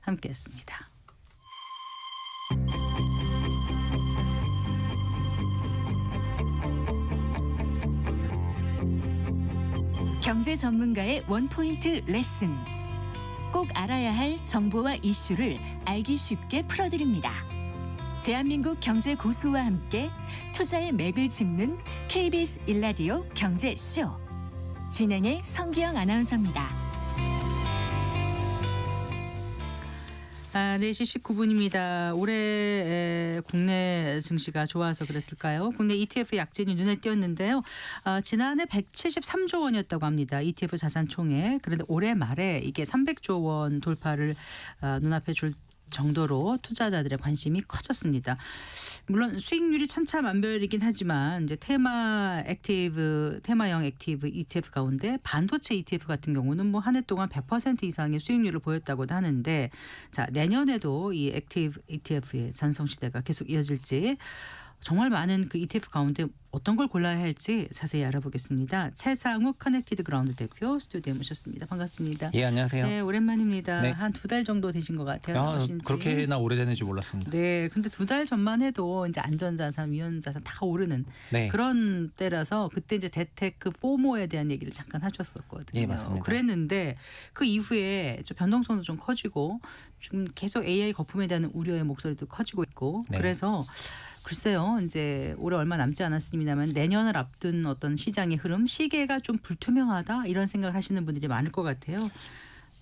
함께했습니다. 경제 전문가의 원포인트 레슨. 꼭 알아야 할 정보와 이슈를 알기 쉽게 풀어드립니다. 대한민국 경제 고수와 함께 투자의 맥을 짚는 KBS 1라디오 경제쇼. 진행의 성기영 아나운서입니다. 4시 19분입니다. 올해 국내 증시가 좋아서 그랬을까요? 국내 ETF 약진이 눈에 띄었는데요. 지난해 173조 원이었다고 합니다. ETF 자산총액. 그런데 올해 말에 이게 300조 원 돌파를 눈앞에 줄 정도로 투자자들의 관심이 커졌습니다. 물론 수익률이 천차만별이긴 하지만 이제 테마형 액티브 ETF 가운데 반도체 ETF 같은 경우는 뭐 한 해 동안 100% 이상의 수익률을 보였다고도 하는데, 자, 내년에도 이 액티브 ETF의 전성 시대가 계속 이어질지, 정말 많은 그 ETF 가운데 어떤 걸 골라야 할지 자세히 알아보겠습니다. 최상욱 커넥티드 그라운드 대표 스튜디오에 모셨습니다. 반갑습니다. 예, 안녕하세요. 네, 오랜만입니다. 네. 한 2달 정도 되신 것 같아요. 그렇게나 오래됐는지 몰랐습니다. 네, 근데 2달 전만 해도 이제 안전자산, 위험자산 다 오르는 네. 그런 때라서 그때 이제 재테크 포모에 대한 얘기를 잠깐 하셨었거든요. 예, 맞습니다. 그랬는데 그 이후에 좀 변동성도 좀 커지고 좀 계속 AI 거품에 대한 우려의 목소리도 커지고 있고, 네. 그래서 글쎄요, 이제 올해 얼마 남지 않았습니다만 내년을 앞둔 어떤 시장의 흐름, 시계가 좀 불투명하다 이런 생각을 하시는 분들이 많을 것 같아요.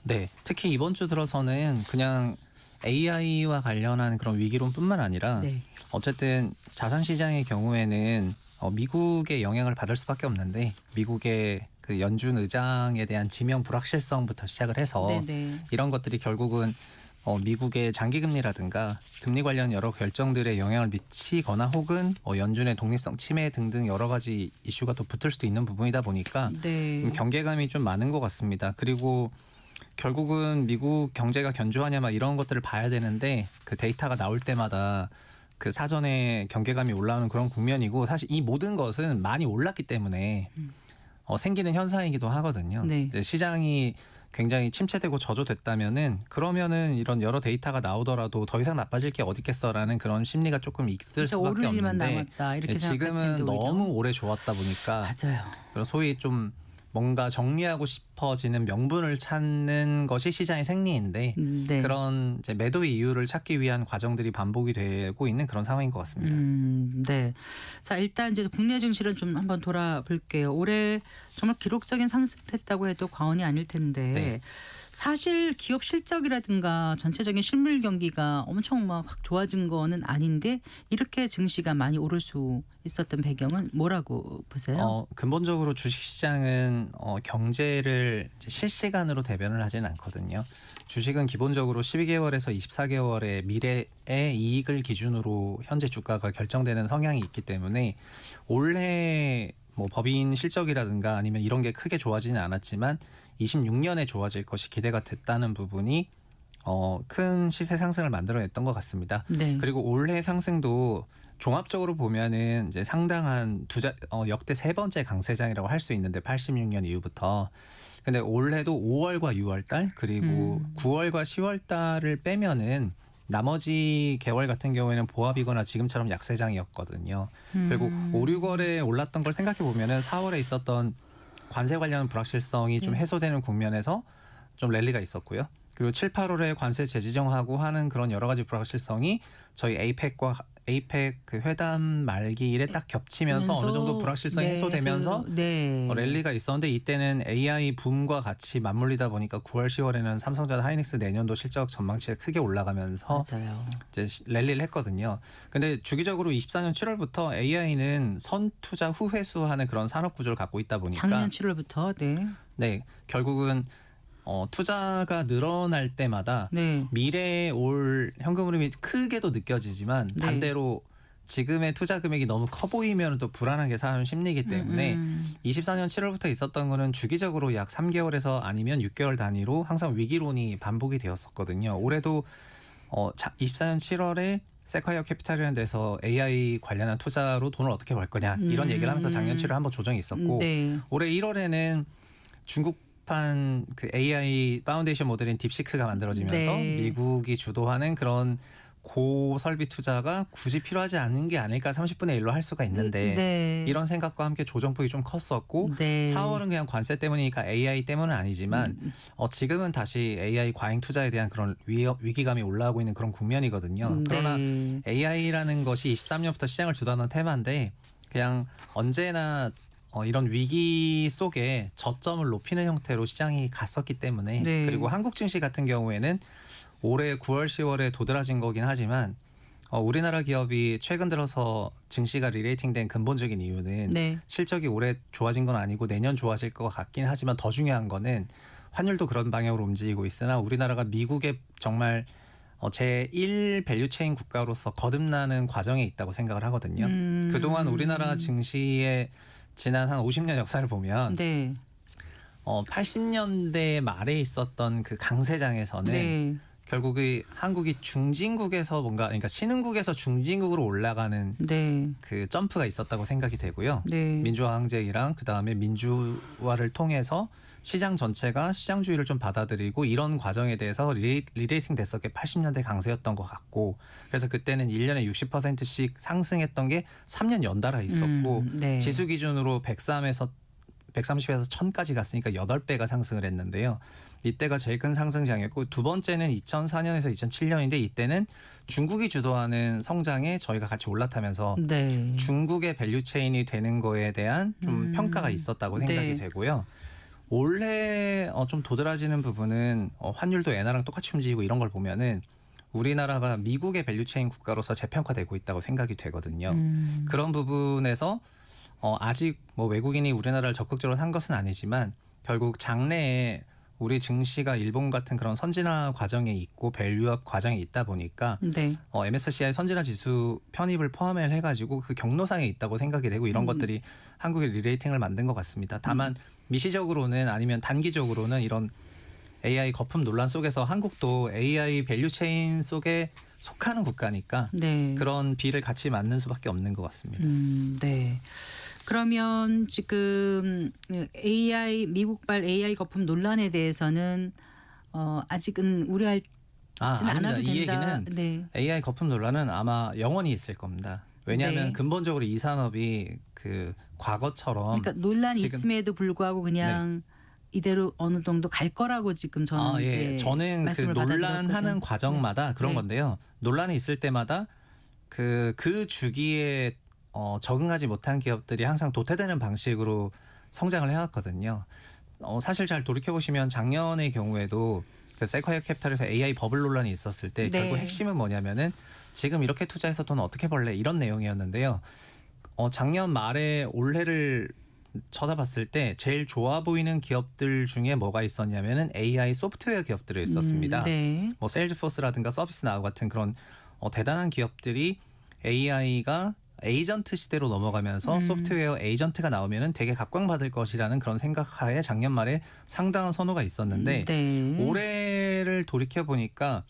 네, 특히 이번 주 들어서는 그냥 AI와 관련한 그런 위기론뿐만 아니라 네. 어쨌든 자산 시장의 경우에는 미국의 영향을 받을 수밖에 없는데, 미국의 그 연준 의장에 대한 지명 불확실성부터 시작을 해서 네네. 이런 것들이 결국은 미국의 장기금리라든가 금리 관련 여러 결정들에 영향을 미치거나 혹은 연준의 독립성 침해 등등 여러 가지 이슈가 또 붙을 수도 있는 부분이다 보니까 네. 경계감이 좀 많은 것 같습니다. 그리고 결국은 미국 경제가 견조하냐 막 이런 것들을 봐야 되는데, 그 데이터가 나올 때마다 그 사전에 경계감이 올라오는 그런 국면이고, 사실 이 모든 것은 많이 올랐기 때문에 생기는 현상이기도 하거든요. 네. 시장이 굉장히 침체되고 저조됐다면은, 그러면은 이런 여러 데이터가 나오더라도 더 이상 나빠질 게 어디 있겠어라는 그런 심리가 조금 있을 수밖에 오를 일만 없는데, 남았다 이렇게 지금은 생각할 텐데 오히려. 너무 오래 좋았다 보니까 맞아요. 그런 소위 좀 뭔가 정리하고 싶어지는 명분을 찾는 것이 시장의 생리인데, 네. 그런 이제 매도의 이유를 찾기 위한 과정들이 반복이 되고 있는 그런 상황인 것 같습니다. 네. 자, 일단 이제 국내 증시를 좀 한번 돌아볼게요. 올해 정말 기록적인 상승을 했다고 해도 과언이 아닐 텐데, 네. 사실 기업 실적이라든가 전체적인 실물 경기가 엄청 막 확 좋아진 거는 아닌데 이렇게 증시가 많이 오를 수 있었던 배경은 뭐라고 보세요? 근본적으로 주식시장은 경제를 이제 실시간으로 대변을 하지는 않거든요. 주식은 기본적으로 12개월에서 24개월의 미래의 이익을 기준으로 현재 주가가 결정되는 성향이 있기 때문에, 올해 뭐 법인 실적이라든가 아니면 이런 게 크게 좋아지는 않았지만 26년에 좋아질 것이 기대가 됐다는 부분이 큰 시세 상승을 만들어냈던 것 같습니다. 네. 그리고 올해 상승도 종합적으로 보면은 이제 상당한 역대 세 번째 강세장이라고 할 수 있는데, 86년 이후부터. 근데 올해도 5월과 6월달 그리고 9월과 10월달을 빼면은 나머지 개월 같은 경우에는 보합이거나 지금처럼 약세장이었거든요. 결국 5, 6월에 올랐던 걸 생각해 보면은 4월에 있었던 관세 관련 불확실성이 좀 해소되는 국면에서 좀 랠리가 있었고요. 그리고 7, 8월에 관세 재지정하고 하는 그런 여러 가지 불확실성이 저희 에이펙 그 회담 말기일에 딱 겹치면서 어느 정도 불확실성이 해소되면서 랠리가 있었는데, 이때는 AI 붐과 같이 맞물리다 보니까 9월, 10월에는 삼성전자 하이닉스 내년도 실적 전망치가 크게 올라가면서 맞아요. 이제 랠리를 했거든요. 근데 주기적으로 24년 7월부터 AI는 선투자 후 회수하는 그런 산업 구조를 갖고 있다 보니까 작년 7월부터 네, 결국은 투자가 늘어날 때마다 미래에 올 현금 흐름이 크게도 느껴지지만, 반대로 지금의 투자 금액이 너무 커 보이면 또 불안하게 사는 심리이기 때문에 24년 7월부터 있었던 거는 주기적으로 약 3개월에서 아니면 6개월 단위로 항상 위기론이 반복이 되었었거든요. 올해도 24년 7월에 세콰이어 캐피탈이라는 데서 AI 관련한 투자로 돈을 어떻게 벌 거냐 이런 얘기를 하면서 작년 7월에 한번 조정이 있었고, 올해 1월에는 중국 시급한 그 AI 파운데이션 모델인 딥시크가 만들어지면서 네. 미국이 주도하는 그런 고설비 투자가 굳이 필요하지 않은 게 아닐까 30분의 1로 할 수가 있는데 네. 이런 생각과 함께 조정폭이 좀 컸었고 네. 4월은 그냥 관세 때문이니까 AI 때문은 아니지만 지금은 다시 AI 과잉 투자에 대한 그런 위기감이 올라오고 있는 그런 국면이거든요. 그러나 네. AI라는 것이 23년부터 시장을 주도하는 테마인데 그냥 언제나 이런 위기 속에 저점을 높이는 형태로 시장이 갔었기 때문에 네. 그리고 한국 증시 같은 경우에는 올해 9월, 10월에 도드라진 거긴 하지만 우리나라 기업이 최근 들어서 증시가 리레이팅된 근본적인 이유는 네. 실적이 올해 좋아진 건 아니고 내년 좋아질 것 같긴 하지만 더 중요한 거는 환율도 그런 방향으로 움직이고 있으나 우리나라가 미국의 정말 제1 밸류체인 국가로서 거듭나는 과정에 있다고 생각을 하거든요. 그동안 우리나라 증시의 지난 한 50년 역사를 보면 네. 80년대 말에 있었던 그 강세장에서는 네. 결국 한국이 중진국에서 그러니까 신흥국에서 중진국으로 올라가는 네. 그 점프가 있었다고 생각이 되고요. 네. 민주화 항쟁이랑 그다음에 민주화를 통해서 시장 전체가 시장주의를 좀 받아들이고 이런 과정에 대해서 리레이팅 됐었던 게 80년대 강세였던 것 같고 그래서 그때는 1년에 60%씩 상승했던 게 3년 연달아 있었고 네. 지수 기준으로 130에서 1000까지 갔으니까 8배가 상승을 했는데요. 이때가 제일 큰 상승장이었고 두 번째는 2004년에서 2007년인데 이때는 중국이 주도하는 성장에 저희가 같이 올라타면서 네. 중국의 밸류체인이 되는 거에 대한 좀 평가가 있었다고 생각이 네. 되고요. 올해 좀 도드라지는 부분은 환율도 엔화랑 똑같이 움직이고 이런 걸 보면은 우리나라가 미국의 밸류체인 국가로서 재평가되고 있다고 생각이 되거든요. 그런 부분에서 아직 뭐 외국인이 우리나라를 적극적으로 산 것은 아니지만 결국 장래에 우리 증시가 일본 같은 그런 선진화 과정에 있고 밸류업 과정에 있다 보니까 네. MSCI 선진화 지수 편입을 포함을 해가지고 그 경로상에 있다고 생각이 되고 이런 것들이 한국의 리레이팅을 만든 것 같습니다. 다만 미시적으로는 아니면 단기적으로는 이런 AI 거품 논란 속에서 한국도 AI 밸류체인 속에 속하는 국가니까 네. 그런 비를 같이 맞는 수밖에 없는 것 같습니다. 네. 그러면 지금 미국발 AI 거품 논란에 대해서는 아직은 우려할 아닙니다. 않아도 이 된다. 얘기는 네. AI 거품 논란은 아마 영원히 있을 겁니다. 왜냐하면 네. 근본적으로 이 산업이 그 과거처럼 그러니까 논란이 지금- 있음에도 불구하고 그냥 이대로 어느 정도 갈 거라고 지금 저는 이제 저는 그 말씀을 논란하는 받아들였거든요. 과정마다 그런 네. 건데요. 논란이 있을 때마다 그 주기에 적응하지 못한 기업들이 항상 도태되는 방식으로 성장을 해왔거든요. 사실 잘 돌이켜 보시면 작년의 경우에도 그 세쿼이어 캐피탈에서 AI 버블 논란이 있었을 때 네. 결국 핵심은 뭐냐면은 지금 이렇게 투자해서 돈 어떻게 벌래 이런 내용이었는데요. 작년 말에 올해를 쳐다봤을 때 제일 좋아 보이는 기업들 중에 뭐가 있었냐면은 AI 소프트웨어 기업들이 있었습니다. 네. 뭐 세일즈포스라든가 서비스나우 같은 그런 대단한 기업들이 AI가 에이전트 시대로 넘어가면서 소프트웨어 에이전트가 나오면은 되게 각광받을 것이라는 그런 생각하에 작년 말에 상당한 선호가 있었는데 네. 올해를 돌이켜 보니까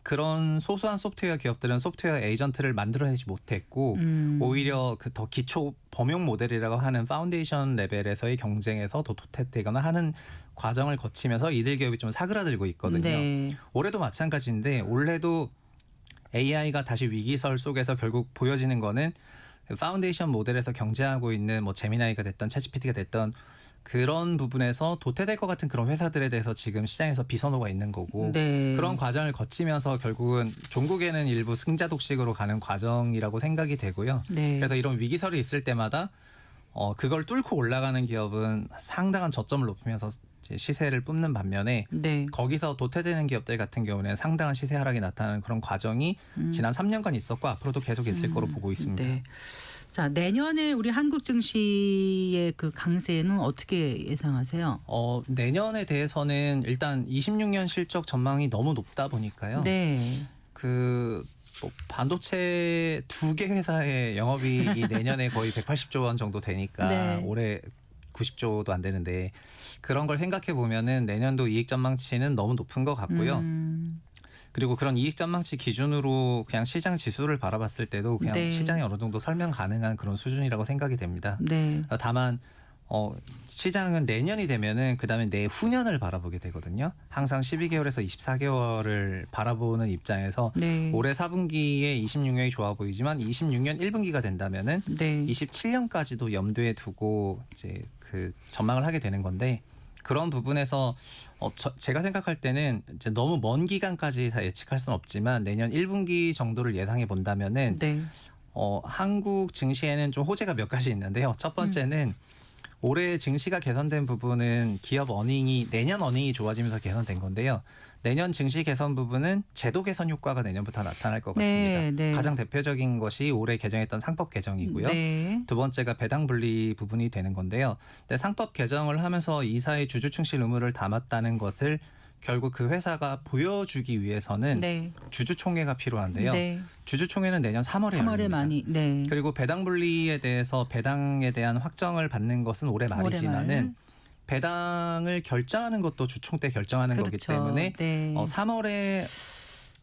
그런 소소한 소프트웨어 기업들은 소프트웨어 에이전트를 만들어내지 못했고 오히려 그 더 기초 범용 모델이라고 하는 파운데이션 레벨에서의 경쟁에서 더 도태되거나 하는 과정을 거치면서 이들 기업이 좀 사그라들고 있거든요. 네. 올해도 마찬가지인데 올해도 AI가 다시 위기설 속에서 결국 보여지는 거는 파운데이션 모델에서 경쟁하고 있는 뭐 제미나이가 됐던 챗GPT가 됐던 그런 부분에서 도태될 것 같은 그런 회사들에 대해서 지금 시장에서 비선호가 있는 거고 네. 그런 과정을 거치면서 결국은 종국에는 일부 승자 독식으로 가는 과정이라고 생각이 되고요. 네. 그래서 이런 위기설이 있을 때마다 그걸 뚫고 올라가는 기업은 상당한 저점을 높이면서 이제 시세를 뿜는 반면에 네. 거기서 도태되는 기업들 같은 경우는 상당한 시세 하락이 나타나는 그런 과정이 지난 3년간 있었고 앞으로도 계속 있을 거로 보고 있습니다. 네. 자, 내년에 우리 한국 증시의 그 강세는 어떻게 예상하세요? 내년에 대해서는 일단 26년 실적 전망이 너무 높다 보니까요. 네. 뭐 반도체 2개 회사의 영업이익이 내년에 거의 180조 원 정도 되니까 네. 올해 90조도 안 되는데 그런 걸 생각해 보면은 내년도 이익 전망치는 너무 높은 것 같고요. 그리고 그런 이익 전망치 기준으로 그냥 시장 지수를 바라봤을 때도 그냥 네. 시장이 어느 정도 설명 가능한 그런 수준이라고 생각이 됩니다. 네. 다만 시장은 내년이 되면은 그다음에 내후년을 바라보게 되거든요. 항상 12개월에서 24개월을 바라보는 입장에서 네. 올해 4분기에 26년이 좋아 보이지만 26년 1분기가 된다면은 네. 27년까지도 염두에 두고 이제 그 전망을 하게 되는 건데 그런 부분에서 제가 생각할 때는 이제 너무 먼 기간까지 다 예측할 수는 없지만 내년 1분기 정도를 예상해 본다면은 네. 한국 증시에는 좀 호재가 몇 가지 있는데요. 첫 번째는 올해 증시가 개선된 부분은 기업 어닝이 내년 어닝이 좋아지면서 개선된 건데요. 내년 증시 개선 부분은 제도 개선 효과가 내년부터 나타날 것 같습니다. 네, 네. 가장 대표적인 것이 올해 개정했던 상법 개정이고요. 네. 두 번째가 배당 분리 부분이 되는 건데요. 근데 상법 개정을 하면서 이사의 주주 충실 의무를 담았다는 것을 결국 그 회사가 보여주기 위해서는 네. 주주총회가 필요한데요. 네. 주주총회는 내년 3월에 3월에 열립니다. 많이. 네. 그리고 배당 분리에 대해서 배당에 대한 확정을 받는 것은 올해 말이지만은 배당을 결정하는 것도 주총 때 결정하는 거기 그렇죠. 때문에 네. 3월에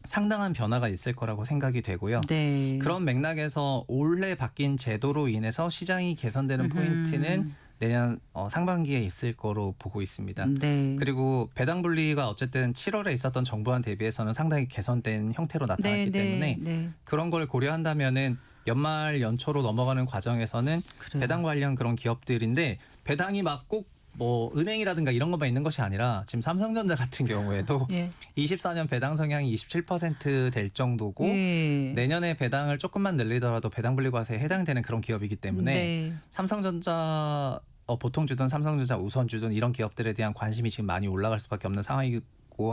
상당한 변화가 있을 거라고 생각이 되고요. 네. 그런 맥락에서 올해 바뀐 제도로 인해서 시장이 개선되는 포인트는 내년 상반기에 있을 거로 보고 있습니다. 네. 그리고 배당 분리가 어쨌든 7월에 있었던 정부안 대비해서는 상당히 개선된 형태로 나타났기 때문에 네. 그런 걸 고려한다면은 연말 연초로 넘어가는 과정에서는 그래요. 배당 관련 그런 기업들인데 배당이 막 꼭 뭐 은행이라든가 이런 것만 있는 것이 아니라 지금 삼성전자 같은 경우에도 예. 24년 배당 성향이 27%될 정도고 예. 내년에 배당을 조금만 늘리더라도 배당 분리 과세에 해당되는 그런 기업이기 때문에 네. 삼성전자 보통 주든 삼성전자 우선 주든 이런 기업들에 대한 관심이 지금 많이 올라갈 수밖에 없는 상황이고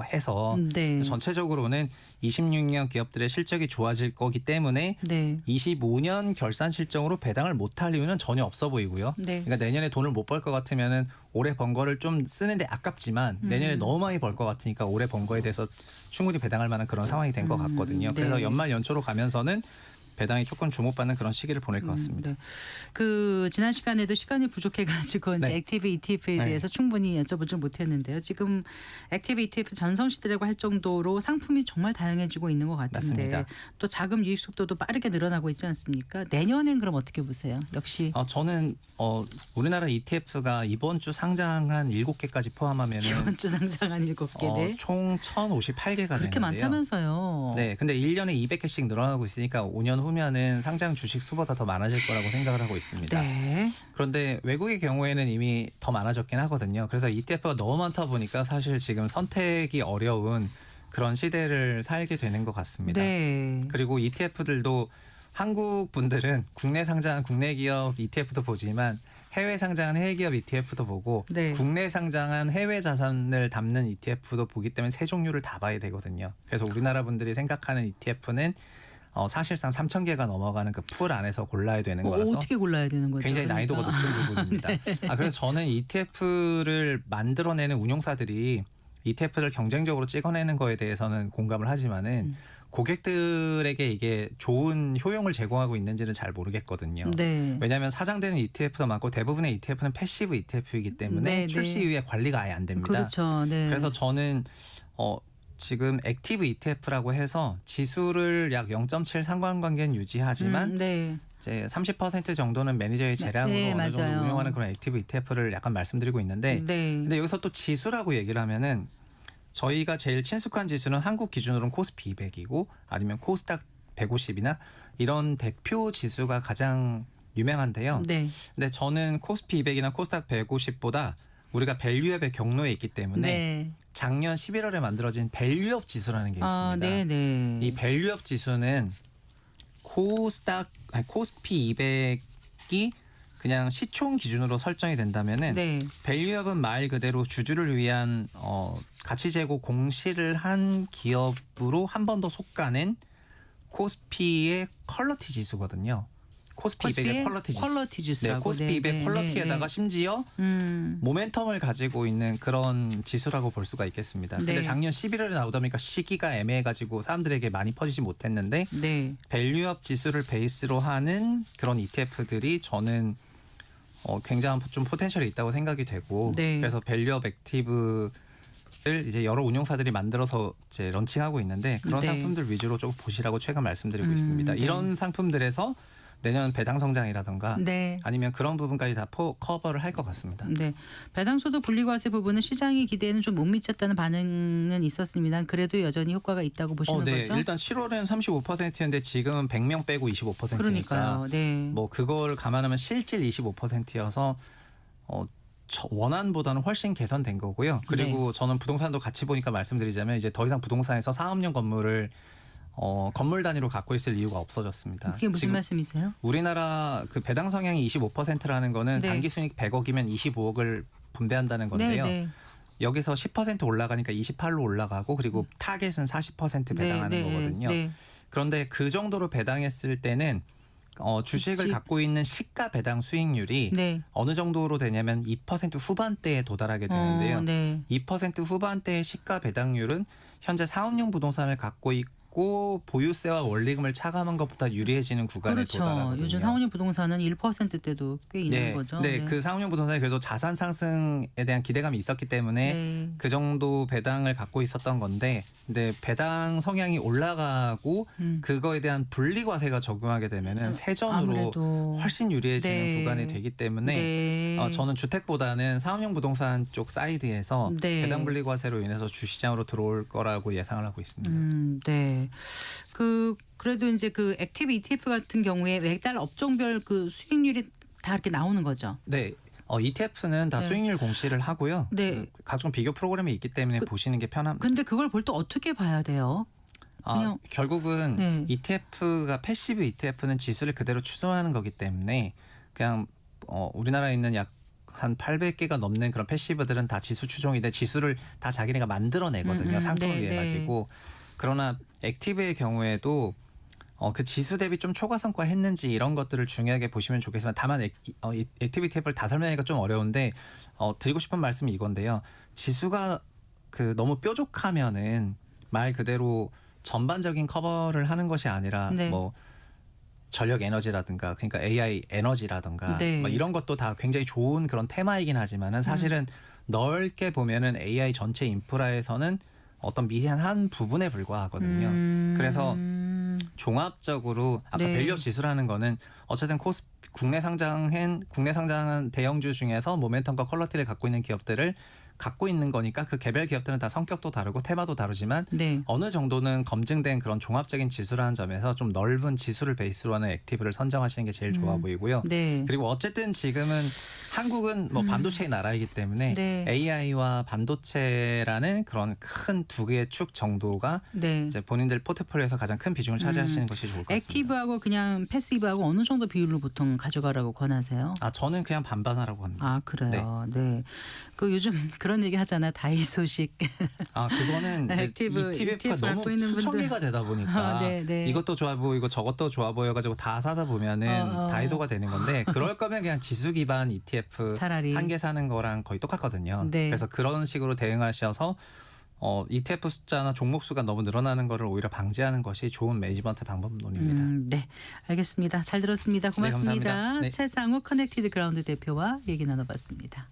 해서 네. 전체적으로는 26년 기업들의 실적이 좋아질 거기 때문에 네. 25년 결산 실적으로 배당을 못할 이유는 전혀 없어 보이고요. 네. 그러니까 내년에 돈을 못 벌 것 같으면은 올해 번 거를 좀 쓰는데 아깝지만 내년에 너무 많이 벌 것 같으니까 올해 번 거에 대해서 충분히 배당할 만한 그런 상황이 된 것 같거든요. 네. 그래서 연말 연초로 가면서는 배당이 조금 주목받는 그런 시기를 보낼 것 같습니다. 네. 그 지난 시간에도 시간이 부족해가지고 이제 네. 액티브 ETF에 네. 대해서 충분히 여쭤보지 못했는데요. 지금 액티브 ETF 전성시대라고 할 정도로 상품이 정말 다양해지고 있는 것 같은데 맞습니다. 또 자금 유입 속도도 빠르게 늘어나고 있지 않습니까? 내년엔 그럼 어떻게 보세요? 역시 저는 우리나라 ETF가 이번 주 상장한 7개까지 포함하면은 이번 주 상장한 7개네. 총 1,058개가 그렇게 되는데요. 많다면서요. 네, 근데 1년에 200개씩 늘어나고 있으니까 5년 후면은 상장 주식 수보다 더 많아질 거라고 생각을 하고 있습니다. 네. 그런데 외국의 경우에는 이미 더 많아졌긴 하거든요. 그래서 ETF가 너무 많다 보니까 사실 지금 선택이 어려운 그런 시대를 살게 되는 것 같습니다. 네. 그리고 ETF들도 한국 분들은 국내 상장한 국내 기업 ETF도 보지만 해외 상장한 해외 기업 ETF도 보고 네. 국내 상장한 해외 자산을 담는 ETF도 보기 때문에 세 종류를 다 봐야 되거든요. 그래서 우리나라 분들이 생각하는 ETF는 사실상 3,000개가 넘어가는 그 풀 안에서 골라야 되는 거라서 어떻게 골라야 되는 거죠? 굉장히 난이도가 그러니까. 높은 부분입니다. 그래서 저는 ETF를 만들어내는 운용사들이 ETF를 경쟁적으로 찍어내는 거에 대해서는 공감을 하지만은 고객들에게 이게 좋은 효용을 제공하고 있는지는 잘 모르겠거든요. 네. 왜냐하면 사장되는 ETF도 많고 대부분의 ETF는 패시브 ETF이기 때문에 네, 출시 네. 이후에 관리가 아예 안 됩니다. 그렇죠. 네. 그래서 저는 지금 액티브 ETF라고 해서 지수를 약 0.7 상관관계는 유지하지만 네. 이제 30% 정도는 매니저의 재량으로 네, 어느 정도 맞아요. 운영하는 그런 액티브 ETF를 약간 말씀드리고 있는데 네. 근데 여기서 또 지수라고 얘기를 하면은 저희가 제일 친숙한 지수는 한국 기준으로는 코스피 200이고 아니면 코스닥 150이나 이런 대표 지수가 가장 유명한데요. 네. 근데 저는 코스피 200이나 코스닥 150보다 우리가 밸류업의 경로에 있기 때문에 네. 작년 11월에 만들어진 밸류업 지수라는 게 있습니다. 아, 네, 네. 이 밸류업 지수는 코스피 200이 그냥 시총 기준으로 설정이 된다면은 네. 밸류업은 말 그대로 주주를 위한 가치 제고 공시를 한 기업으로 한 번 더 속가는 코스피의 퀄러티 지수거든요. 코스피 200의 퀄러티 지수. 퀄러티 지수라고. 네, 코스피 200 퀄러티에다가 심지어 모멘텀을 가지고 있는 그런 지수라고 볼 수가 있겠습니다. 네. 근데 작년 11월에 나오다 보니까 시기가 애매해가지고 사람들에게 많이 퍼지지 못했는데 네. 밸류업 지수를 베이스로 하는 그런 ETF들이 저는 굉장한 좀 포텐셜이 있다고 생각이 되고 네. 그래서 밸류업 액티브를 이제 여러 운용사들이 만들어서 이제 런칭하고 있는데 그런 네. 상품들 위주로 조금 보시라고 최근 말씀드리고 있습니다. 네. 이런 상품들에서 내년 배당 성장이라든가 네. 아니면 그런 부분까지 다 커버를 할 것 같습니다. 네. 배당소득 분리과세 부분은 시장이 기대에는 좀 못 미쳤다는 반응은 있었습니다. 그래도 여전히 효과가 있다고 보시는 네. 거죠? 일단 7월에는 35%였는데 지금은 100명 빼고 25%니까 그러니까요. 네. 뭐 그걸 감안하면 실질 25%여서 원안보다는 훨씬 개선된 거고요. 그리고 네. 저는 부동산도 같이 보니까 말씀드리자면 이제 더 이상 부동산에서 상업용 건물을 건물 단위로 갖고 있을 이유가 없어졌습니다. 그게 무슨 지금 말씀이세요? 우리나라 그 배당 성향이 25%라는 거는 네. 단기 순이익 100억이면 25억을 분배한다는 건데요. 네. 여기서 10% 올라가니까 28로 올라가고 그리고 타겟은 40% 배당하는 네. 거거든요. 네. 그런데 그 정도로 배당했을 때는 주식을 그치. 갖고 있는 시가 배당 수익률이 네. 어느 정도로 되냐면 2% 후반대에 도달하게 되는데요. 네. 2% 후반대의 시가 배당률은 현재 상업용 부동산을 갖고 있고 보유세와 원리금을 차감한 것보다 유리해지는 구간에 그렇죠. 도달하거든요. 요즘 상업용 부동산은 1%대도 꽤 있는 거죠. 네, 그 상업용 부동산이 그래도 자산 상승에 대한 기대감이 있었기 때문에 네. 그 정도 배당을 갖고 있었던 건데, 근데 배당 성향이 올라가고 그거에 대한 분리과세가 적용하게 되면은 세전으로 아무래도. 훨씬 유리해지는 네. 구간이 되기 때문에 네. 저는 주택보다는 상업용 부동산 쪽 사이드에서 네. 배당 분리과세로 인해서 주시장으로 들어올 거라고 예상을 하고 있습니다. 네. 그래도 이제 그 액티브 ETF 같은 경우에 매달 업종별 그 수익률이 다 이렇게 나오는 거죠. 네. ETF는 다 네. 수익률 공시를 하고요. 네. 각종 비교 프로그램이 있기 때문에 보시는 게 편합니다. 근데 그걸 볼 때 어떻게 봐야 돼요? 그냥- 결국은 네. ETF가 패시브 ETF는 지수를 그대로 추종하는 거기 때문에 그냥 우리나라에 있는 약 한 800개가 넘는 그런 패시브들은 다 지수 추종인데 지수를 다 자기네가 만들어내거든요. 상품을 네, 위해 네. 가지고. 그러나 액티브의 경우에도 그 지수 대비 좀 초과성과 했는지 이런 것들을 중요하게 보시면 좋겠지만 다만 액티브 ETF를 다 설명하기가 좀 어려운데 드리고 싶은 말씀이 이건데요. 지수가 그 너무 뾰족하면은 말 그대로 전반적인 커버를 하는 것이 아니라 네. 뭐 전력 에너지라든가 그러니까 AI 에너지라든가 네. 뭐 이런 것도 다 굉장히 좋은 그런 테마이긴 하지만은 사실은 넓게 보면은 AI 전체 인프라에서는 어떤 미세한 한 부분에 불과하거든요. 그래서 종합적으로 아까 네. 밸류업 지수라는 거는 어쨌든 국내 상장한 대형주 중에서 모멘텀과 퀄리티를 갖고 있는 기업들을 갖고 있는 거니까 그 개별 기업들은 다 성격도 다르고 테마도 다르지만 네. 어느 정도는 검증된 그런 종합적인 지수라는 점에서 좀 넓은 지수를 베이스로 하는 액티브를 선정하시는 게 제일 좋아 보이고요. 네. 그리고 어쨌든 지금은 한국은 뭐 반도체의 나라이기 때문에 네. AI와 반도체라는 그런 큰 두 개의 축 정도가 네. 이제 본인들 포트폴리오에서 가장 큰 비중을 차지하시는 것이 좋을 것 같습니다. 액티브하고 그냥 패시브하고 어느 정도 비율로 보통 가져가라고 권하세요? 저는 그냥 반반하라고 합니다. 아, 그래요. 네. 그 요즘 그런 얘기 하잖아요. 다이소식. 그거는 이제 액티브, ETF가 ETF 너무 갖고 있는 수천 분들. 개가 되다 보니까 네, 네. 이것도 좋아 보이고 저것도 좋아 보여가지고 다 사다 보면은 다이소가 되는 건데 그럴 거면 그냥 지수 기반 ETF 차라리. 한 개 사는 거랑 거의 똑같거든요. 네. 그래서 그런 식으로 대응하셔서 ETF 숫자나 종목 수가 너무 늘어나는 거를 오히려 방지하는 것이 좋은 매니지먼트 방법론입니다. 네, 알겠습니다. 잘 들었습니다. 고맙습니다. 감사합니다. 네. 최상욱 커넥티드 그라운드 대표와 얘기 나눠봤습니다.